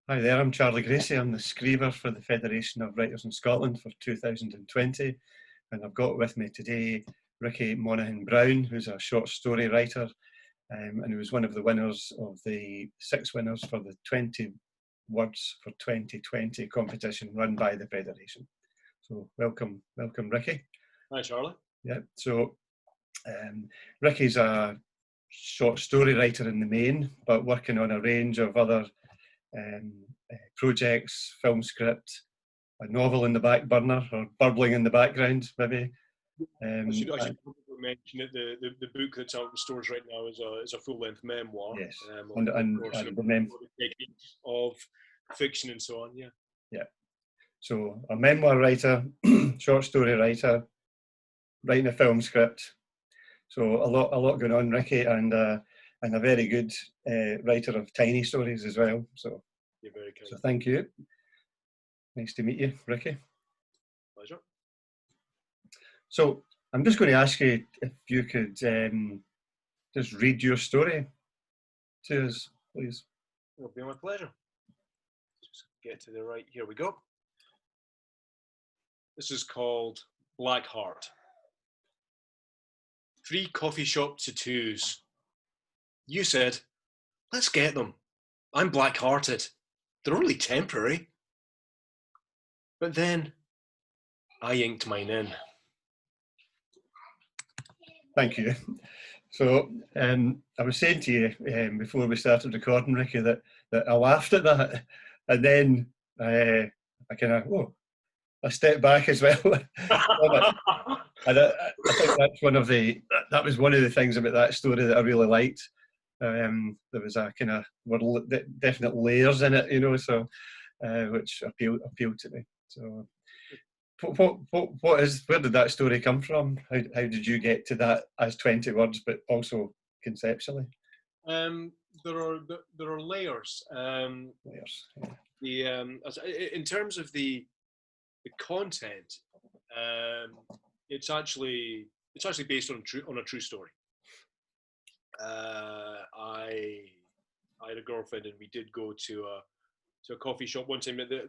Hi there, I'm Charlie Gracie. I'm the Scriever for the Federation of Writers in Scotland for 2020, and I've got with me today Ricky Monahan Brown, who's a short story writer, and who was one of the winners of the 6 winners for the 20 Words for 2020 competition run by the Federation. So welcome Ricky. Hi Charlie. Yeah, so Ricky's a short story writer in the main, but working on a range of other projects, film script, a novel in the back burner or burbling in the background, maybe. I should probably mention it. The book that's out in stores right now is a full-length memoir. Yes, and the techniques of fiction and so on. Yeah. Yeah. So a memoir writer, short story writer, writing a film script. So a lot going on, Ricky, and a very good writer of tiny stories as well. So you're very kind. So thank you. Nice to meet you, Ricky. Pleasure. So I'm just going to ask you if you could just read your story to us, please. It'll be my pleasure. Just get to the right. Here we go. This is called Black Heart. 3 coffee shop tattoos. You said, let's get them. I'm black-hearted. They're only temporary. But then I inked mine in. Thank you. So I was saying to you before we started recording, Ricky, that I laughed at that, and then I kind of I stepped back as well. And I think that was one of the things about that story that I really liked. There was a kind of definite layers in it, so which appealed to me. So, where did that story come from? How did you get to that as 20 words, but also conceptually? There are layers. Layers. Yeah. In terms of the content, it's actually based on a true story. I had a girlfriend, and we did go to a coffee shop one time. You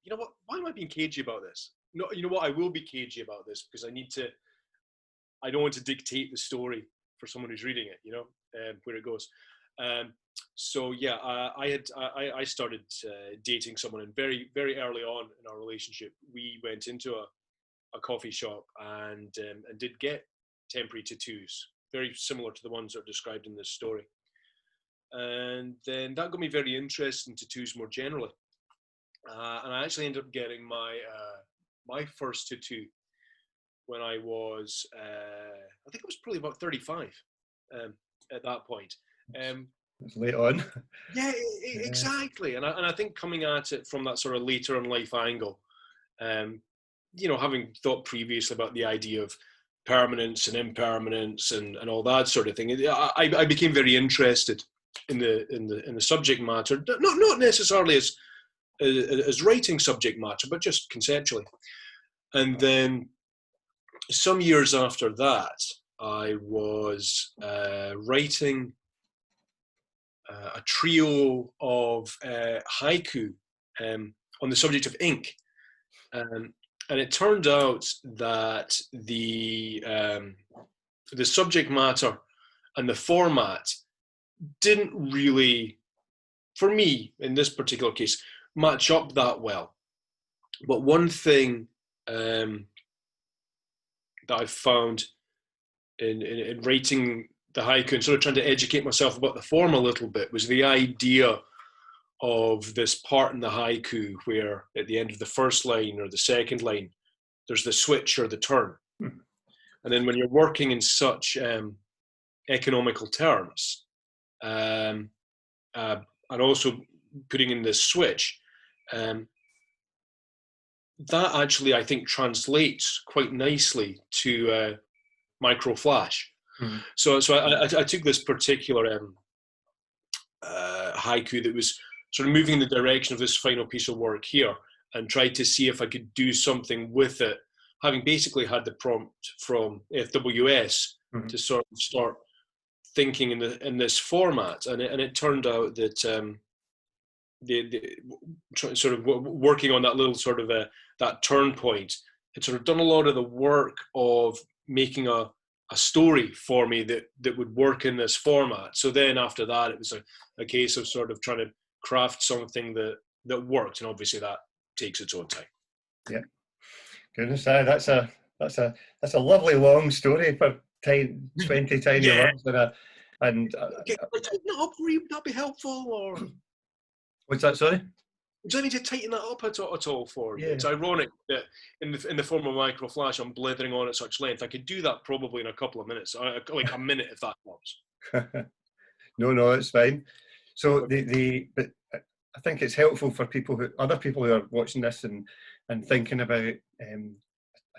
know what? Why am I being cagey about this? No, you know what? I will be cagey about this because I don't want to dictate the story for someone who's reading it. Where it goes. So yeah, I started dating someone, and very very early on in our relationship, we went into a coffee shop and did get temporary tattoos, very similar to the ones that are described in this story. And then that got me very interested in tattoos more generally. And I actually ended up getting my first tattoo when I was, I think I was probably about 35 at that point. It's late on. Yeah, exactly. And I think coming at it from that sort of later in life angle, having thought previously about the idea of permanence and impermanence and all that sort of thing, I became very interested in the subject matter, not necessarily as writing subject matter, but just conceptually. And then some years after that, I was writing a trio of haiku on the subject of ink. And it turned out that the subject matter and the format didn't really, for me in this particular case, match up that well. But one thing that I found in writing the haiku and sort of trying to educate myself about the form a little bit was the idea of this part in the haiku where at the end of the first line or the second line, there's the switch or the turn. And then when you're working in such economical terms, and also putting in this switch, that actually I think translates quite nicely to micro flash. So I took this particular haiku that was sort of moving in the direction of this final piece of work here, and tried to see if I could do something with it, having basically had the prompt from FWS to sort of start thinking in this format. And it turned out that sort of working on that little sort of that turn point, had sort of done a lot of the work of making a story for me that would work in this format. So then after that, it was a case of sort of trying to craft something that worked, and obviously that takes its own time. Yeah, goodness, that's a lovely long story for 20 tiny words, and tighten it up, would that be helpful, or what's that? Sorry. Do you need to tighten that up at all for you? Yeah. It's ironic that in the form of micro flash, I'm blithering on at such length. I could do that probably in a couple of minutes, like a minute if that helps. No, it's fine. So but I think it's helpful for other people who are watching this and thinking about a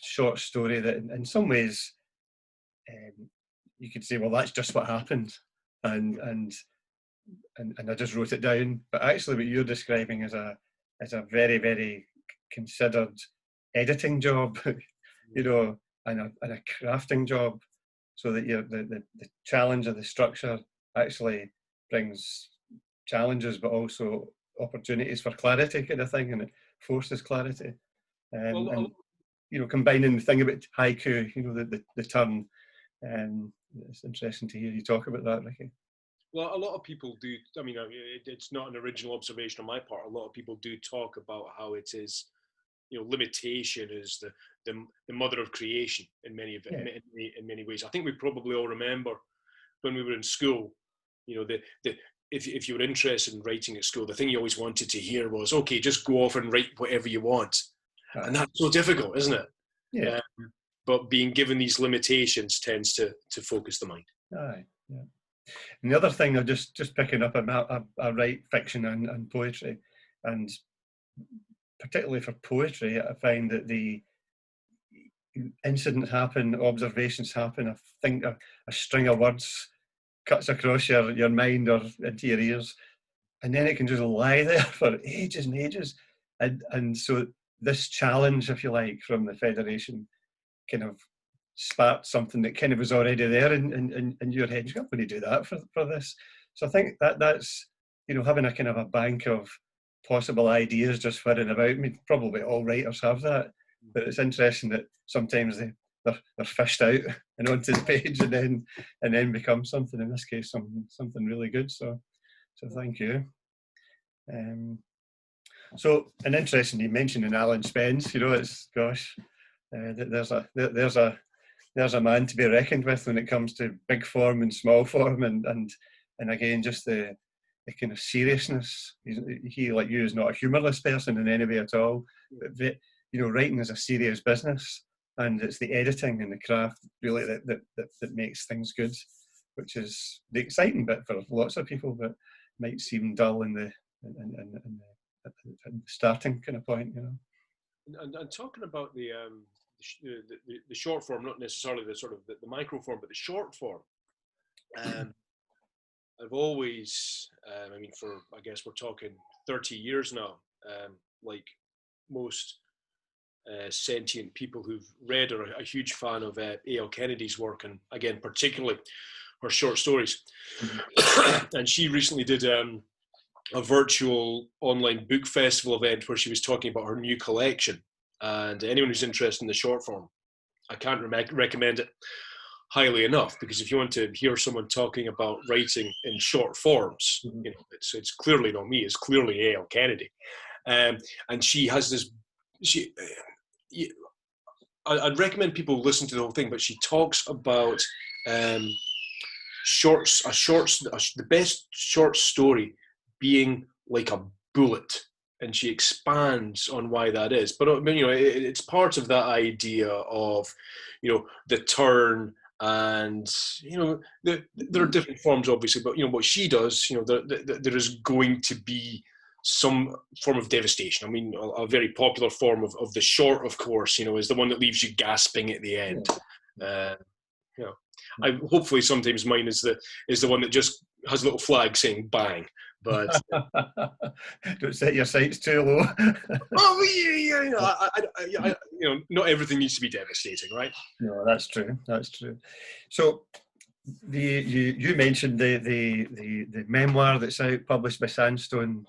short story that in some ways you could say, well, that's just what happened, and I just wrote it down. But actually, what you're describing is a very, very considered editing job, and a crafting job, so that the challenge of the structure actually brings challenges, but also opportunities for clarity, kind of thing, and it forces clarity. And combining the thing about haiku, the turn. It's interesting to hear you talk about that, Ricky. Well, a lot of people do. I mean, it's not an original observation on my part. A lot of people do talk about how it is, limitation is the mother of creation in many ways. I think we probably all remember when we were in school, if you were interested in writing at school, the thing you always wanted to hear was, okay, just go off and write whatever you want. And that's so difficult, isn't it? Yeah. But being given these limitations tends to focus the mind. Aye, yeah. And the other thing, I'm just picking up, I write fiction and poetry, and particularly for poetry, I find that the incidents happen, observations happen. I think a string of words cuts across your mind or into your ears, and then it can just lie there for ages and ages. And so this challenge, if you like, from the Federation kind of sparked something that kind of was already there in your head. You're going to do that for this. So I think that's, having a kind of a bank of possible ideas just whirring about. I mean, probably all writers have that, but it's interesting that sometimes they're fished out and onto the page and then become something, in this case, something really good. So thank you. So, and interesting, you mentioned in Alan Spence, it's, gosh, there's a man to be reckoned with when it comes to big form and small form, and again, just the kind of seriousness. He, like you, is not a humorless person in any way at all. But writing is a serious business, and it's the editing and the craft really that makes things good, which is the exciting bit for lots of people, but might seem dull in the starting kind of point, And talking about the short form, not necessarily the sort of the micro form, but the short form. I've always, I guess we're talking 30 years now, like most sentient people who've read or are a huge fan of A.L. Kennedy's work, and again, particularly her short stories. And she recently did a virtual online book festival event where she was talking about her new collection. And anyone who's interested in the short form, I can't recommend it highly enough, because if you want to hear someone talking about writing in short forms, it's clearly not me, it's clearly A.L. Kennedy. And she has this, I'd recommend people listen to the whole thing, but she talks about the best short story being like a bullet. And she expands on why that is. But it's part of that idea of, the turn, and there are different forms, obviously. But what she does, there is going to be some form of devastation. I mean, a very popular form of the short, of course, is the one that leaves you gasping at the end. Hopefully sometimes mine is the one that just has a little flag saying bang. But don't set your sights too low. Not everything needs to be devastating, right? No, that's true. So you mentioned the memoir that's out, published by Sandstone,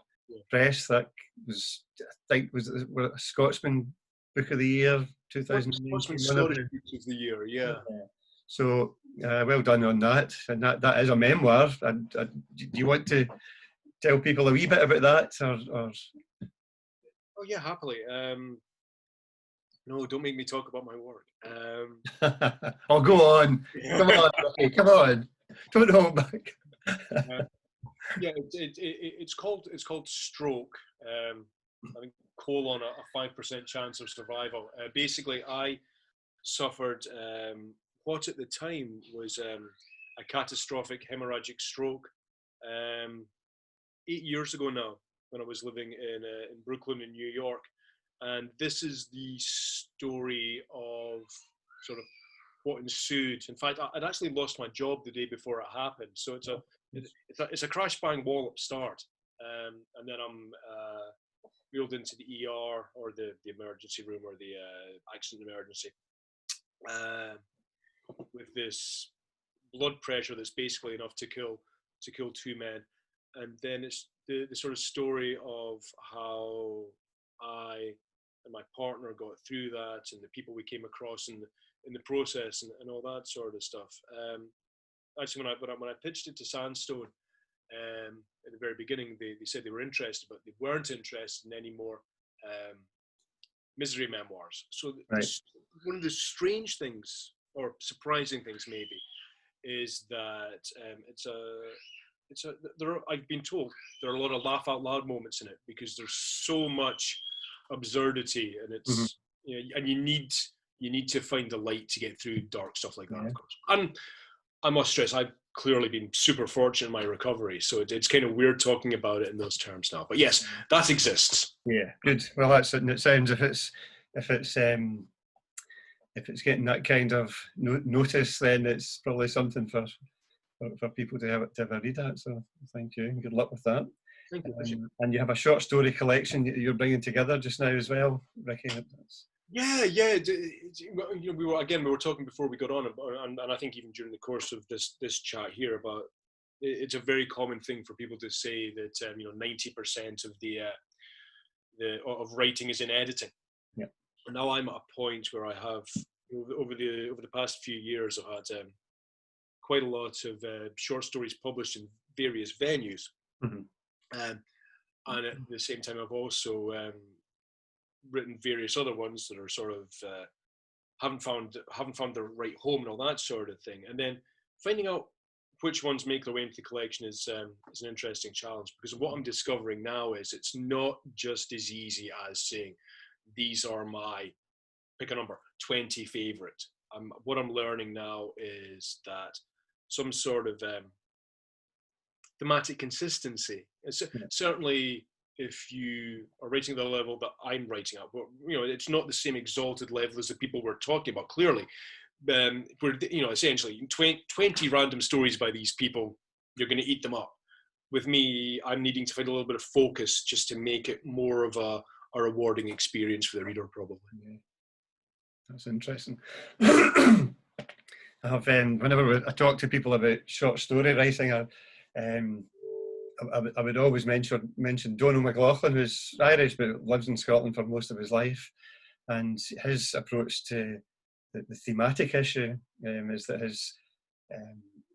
Press. That was, I think, was a Scotsman Book of the Year 2019. Scottish Book of the Year, yeah. So well done on that. And that is a memoir. And do you want to tell people a wee bit about that, or? Oh yeah, happily. No, don't make me talk about my work. Oh, go on. Come on, Ricky, come on. Don't hold back. Yeah, it's called Stroke. I think colon a 5% chance of survival. Basically, I suffered what at the time was a catastrophic hemorrhagic stroke 8 years ago now, when I was living in Brooklyn in New York. And this is the story of sort of what ensued. In fact, I'd actually lost my job the day before it happened. So it's a crash bang wallop start. And then I'm wheeled into the ER, or the emergency room, or the accident emergency, with this blood pressure that's basically enough to kill two men. And then it's the sort of story of how I and my partner got through that, and the people we came across in the process, and all that sort of stuff. Actually, when I pitched it to Sandstone at the very beginning, they said they were interested, but they weren't interested in any more misery memoirs. So one of the strange things, or surprising things maybe, is that I've been told there are a lot of laugh out loud moments in it, because there's so much absurdity, and it's and you need to find the light to get through dark stuff like that, of course. And I must stress, I've clearly been super fortunate in my recovery, so it's kind of weird talking about it in those terms now. But yes, that exists. Yeah, good. Well, that's it. And it sounds if it's getting that kind of notice, then it's probably something for people to have a read at. So thank you, and good luck with that. Thank you. And you have a short story collection that you're bringing together just now as well, Ricky. Yeah. We were talking before we got on, and I think even during the course of this chat here, about it's a very common thing for people to say that 90% of writing is in editing. Yeah. And now I'm at a point where I have over the past few years, I've had quite a lot of short stories published in various venues. And at the same time, I've also written various other ones that are sort of haven't found the right home and all that sort of thing. And then finding out which ones make their way into the collection is an interesting challenge, because what I'm discovering now is it's not just as easy as saying these are my, pick a number, 20 favorite. What I'm learning now is that some sort of thematic consistency. Certainly, if you are writing at the level that I'm writing at, but it's not the same exalted level as the people we're talking about. Clearly, we're essentially 20 random stories by these people. You're going to eat them up. With me, I'm needing to find a little bit of focus just to make it more of a rewarding experience for the reader, probably. Yeah. That's interesting. I have whenever I talk to people about short story writing, I would always mention Donald McLaughlin, who's Irish but lives in Scotland for most of his life, and his approach to the thematic issue is that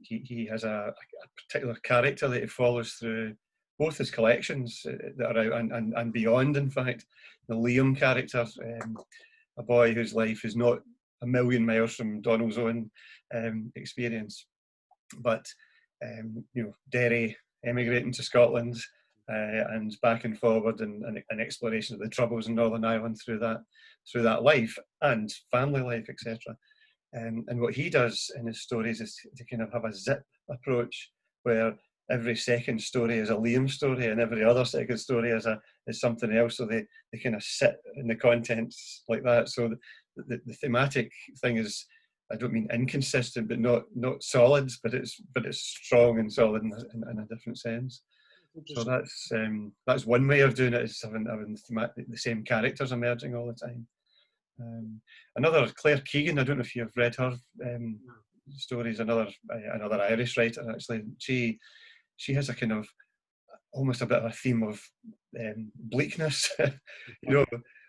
he has a particular character that he follows through both his collections that are out and beyond. In fact, the Liam character, a boy whose life is not a million miles from Donald's own experience, but Derry emigrating to Scotland and back and forward, and an exploration of the troubles in Northern Ireland through that life and family life, etc. And what he does in his stories is to kind of have a zip approach, where every second story is a Liam story and every other second story is something else. So they kind of sit in the contents like that. So the thematic thing is, I don't mean inconsistent, but not solid, but it's strong and solid in a different sense. So that's one way of doing it, is having the same characters emerging all the time. Another, Claire Keegan, I don't know if you've read her stories. Another Irish writer, actually. She has a kind of almost a bit of a theme of bleakness,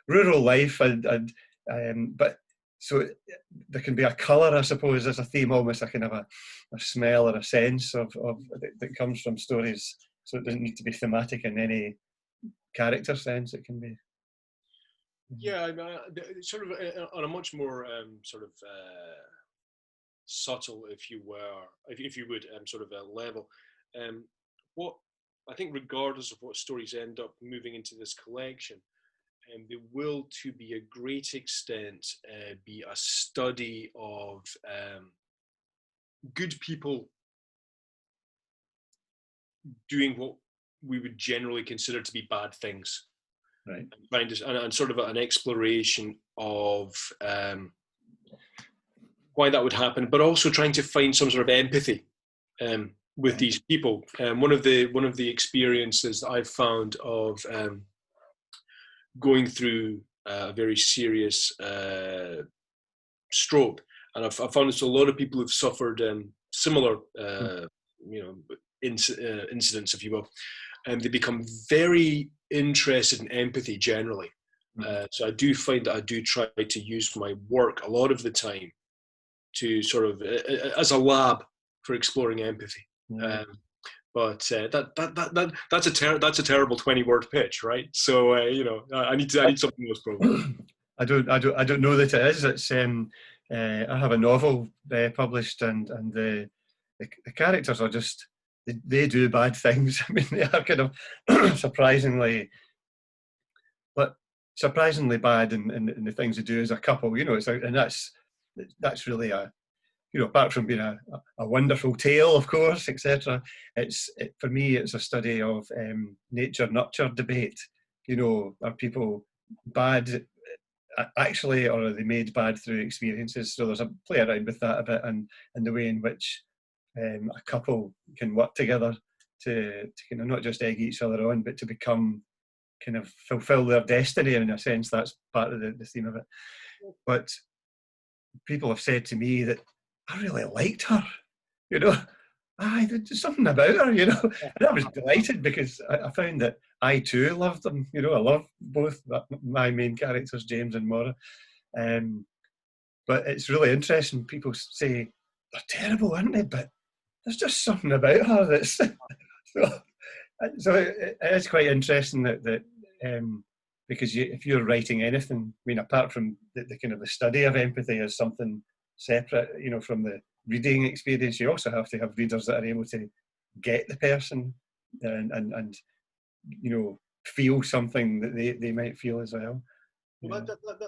rural life, but so there can be a colour, I suppose, as a theme, almost a kind of a smell or a sense of that comes from stories. So it doesn't need to be thematic in any character sense. It can be. Yeah, sort of on a much more subtle, if you would, sort of a level. What I think, regardless of what stories end up moving into this collection, they will, to be a great extent, be a study of good people doing what we would generally consider to be bad things. Right. And sort of an exploration of why that would happen, but also trying to find some sort of empathy with these people. One of the experiences that I've found of going through a very serious stroke, and I've found there's a lot of people who've suffered similar, incidents, if you will, and they become very interested in empathy generally. So I do find that I do try to use my work a lot of the time to sort of as a lab for exploring empathy. But that's a terrible 20-word pitch, right? So I need something else probably. I don't know that it is. It's I have a novel published, and the characters are just they do bad things. I mean, they are kind of surprisingly bad in the things they do as a couple. And that's really apart from being a wonderful tale, of course, etc. For me, it's a study of nature-nurture debate. Are people bad actually, or are they made bad through experiences? So there's a play around with that a bit, and the way in which a couple can work together to kind of not just egg each other on, but to become kind of fulfill their destiny. In a sense, that's part of the theme of it. But people have said to me that I really liked her, there's something about her, and I was delighted because I found that I too loved them. I love both my main characters, James and Maura. But it's really interesting. People say they're terrible, aren't they? But there's just something about her that's so it's quite interesting that because if you're writing anything, I mean, apart from the kind of the study of empathy as something separate, from the reading experience, you also have to have readers that are able to get the person and feel something that they might feel as well. Well,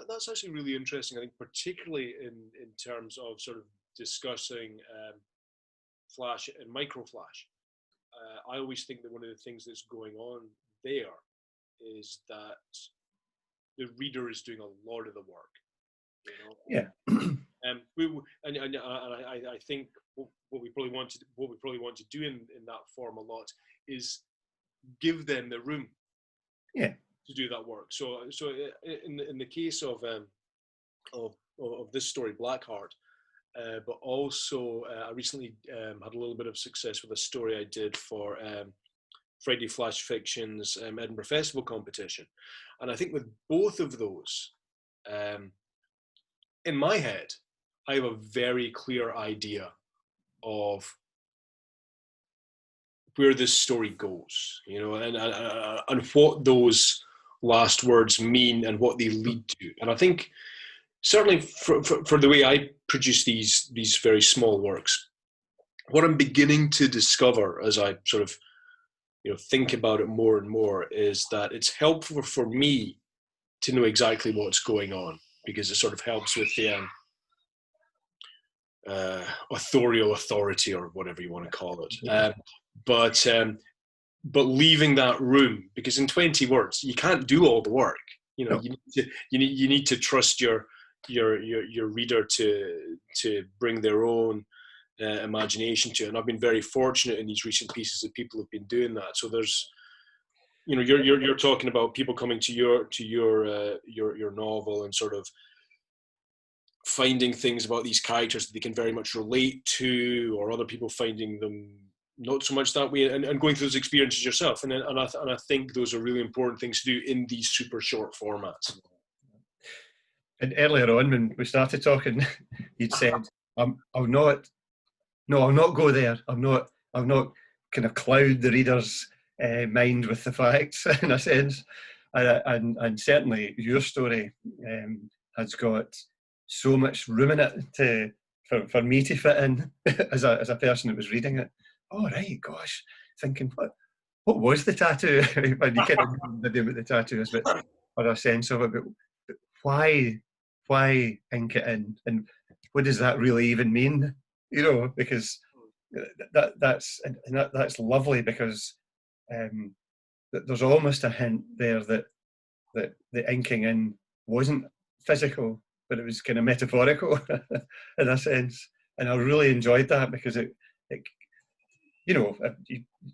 that's actually really interesting. I think particularly in terms of sort of discussing Flash and microflash. I always think that one of the things that's going on there is that the reader is doing a lot of the work. Yeah. I think what we probably want to do in that form a lot is give them the room. Yeah. To do that work. So in the case of this story, Blackheart, but also I recently had a little bit of success with a story I did for Friday Flash Fiction's Edinburgh Festival competition, and I think with both of those, in my head, I have a very clear idea of where this story goes, and what those last words mean and what they lead to. And I think certainly for the way I produce these very small works, what I'm beginning to discover as I sort of think about it more and more is that it's helpful for me to know exactly what's going on, because it sort of helps with the authority or whatever you want to call it. But leaving that room, because in 20 words you can't do all the work. No. You need to trust your reader to bring their own imagination to it. And I've been very fortunate in these recent pieces that people have been doing that. So there's, you're talking about people coming to your novel and sort of finding things about these characters that they can very much relate to, or other people finding them not so much that way, and going through those experiences yourself. And I think those are really important things to do in these super short formats. And earlier on, when we started talking, you'd said, I'll not go there. I'll not kind of cloud the reader's mind with the facts, in a sense. And certainly your story has got so much room in it for me to fit in as a person that was reading it. Oh, right, gosh, thinking, what was the tattoo? When you kind of know what the tattoo is, but or a sense of it, but why ink it in, and what does that really even mean? You know, because that's lovely, because there's almost a hint there that the inking in wasn't physical, but it was kind of metaphorical in a sense. And I really enjoyed that, because it you know,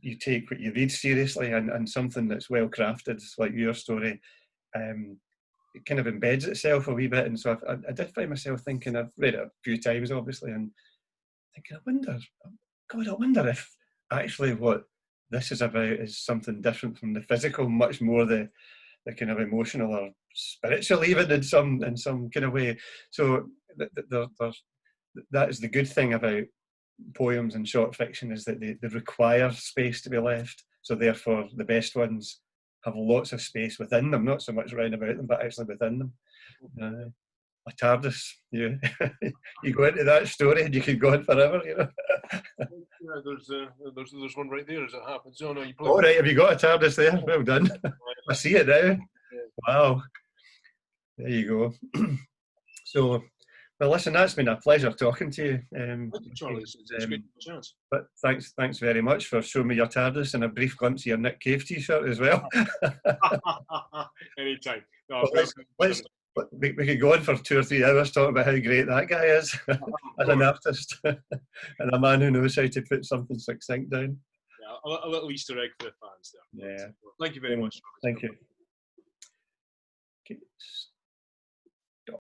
you take what you read seriously, and something that's well crafted like your story, it kind of embeds itself a wee bit. And so I did find myself thinking, I've read it a few times obviously, and thinking, I wonder if actually what this is about is something different from the physical, much more the kind of emotional or spiritual, even in some kind of way. So that is the good thing about poems and short fiction, is that they require space to be left. So therefore the best ones have lots of space within them, not so much round about them, but actually within them. A TARDIS, you go into that story and you could go on forever, you know. Yeah, there's one right there as it happens. Oh no, you all right, have you got a TARDIS there? Well done. I see it now. Yeah. Wow, there you go. So, well, listen, that's been a pleasure talking to you. Thank you, Charlie. It's a great chance. But thanks very much for showing me your TARDIS and a brief glimpse of your Nick Cave t-shirt as well. Anytime. No, we could go on for 2 or 3 hours talking about how great that guy is as an artist and a man who knows how to put something succinct down. Yeah, a little Easter egg for the fans there. Yeah. Thank you very much. Thank you. Okay.